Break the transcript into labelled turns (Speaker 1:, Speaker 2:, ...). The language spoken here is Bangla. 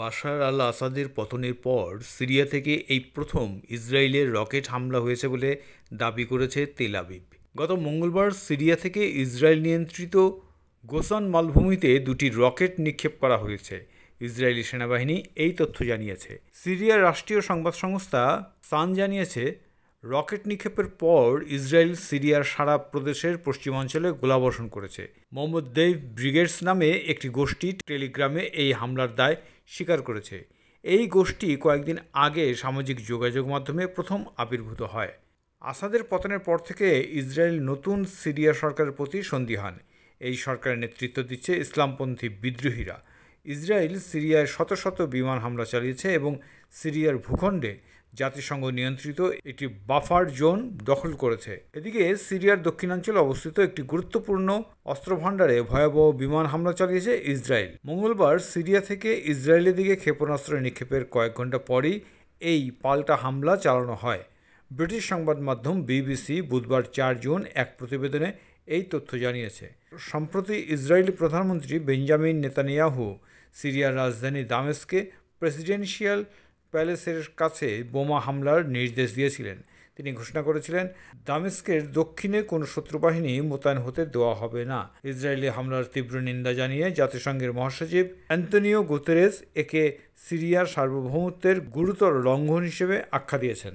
Speaker 1: বাশার আল আসাদের পতনের পর সিরিয়া থেকে এই প্রথম ইসরায়েলের রকেট হামলা হয়েছে বলে দাবি করেছে তেল আবিব। গত মঙ্গলবার সিরিয়া থেকে ইসরায়েল নিয়ন্ত্রিত গোসান মালভূমিতে দুটি রকেট নিক্ষেপ করা হয়েছে। ইসরায়েলি সেনাবাহিনী এই তথ্য জানিয়েছে। সিরিয়ার রাষ্ট্রীয় সংবাদ সংস্থা সান জানিয়েছে, রকেট নিক্ষেপের পর ইসরায়েল সিরিয়ার সারা প্রদেশের পশ্চিমাঞ্চলে গোলাবর্ষণ করেছে। মোহাম্মদ দেইভ ব্রিগেডস নামে একটি গোষ্ঠী টেলিগ্রামে এই হামলার দায় স্বীকার করেছে। এই গোষ্ঠী কয়েকদিন আগে সামাজিক যোগাযোগ মাধ্যমে প্রথম আবির্ভূত হয়। আসাদের পতনের পর থেকে ইসরায়েল নতুন সিরিয়া সরকারের প্রতি সন্দিহান। এই সরকারের নেতৃত্ব দিচ্ছে ইসলামপন্থী বিদ্রোহীরা। ইসরায়েল সিরিয়ায় শত শত বিমান হামলা চালিয়েছে এবং সিরিয়ার ভূখণ্ডে জাতিসংঘ নিয়ন্ত্রিত একটি বাফার জোন দখল করেছে। এদিকে সিরিয়ার দক্ষিণাঞ্চলে অবস্থিত একটি গুরুত্বপূর্ণ অস্ত্রভাণ্ডারে ভয়াবহ বিমান হামলা চালিয়েছে ইসরায়েল। মঙ্গলবার সিরিয়া থেকে ইসরায়েলের দিকে ক্ষেপণাস্ত্র নিক্ষেপের কয়েক ঘন্টা পরই এই পাল্টা হামলা চালানো হয়। ব্রিটিশ সংবাদ মাধ্যম বিবিসি বুধবার 4 জুন এক প্রতিবেদনে এই তথ্য জানিয়েছে। সম্প্রতি ইসরায়েলি প্রধানমন্ত্রী বেঞ্জামিন নেতানিয়াহু সিরিয়ার রাজধানী দামেস্কে প্রেসিডেন্সিয়াল প্যালেসের কাছে বোমা হামলার নির্দেশ দিয়েছিলেন। তিনি ঘোষণা করেছিলেন, দামেস্কের দক্ষিণে কোনো শত্রুবাহিনী মোতায়েন হতে দেওয়া হবে না। ইসরায়েলি হামলার তীব্র নিন্দা জানিয়ে জাতিসংঘের মহাসচিব অ্যান্তনিও গুতেরেস একে সিরিয়ার সার্বভৌমত্বের গুরুতর লঙ্ঘন হিসেবে আখ্যা দিয়েছেন।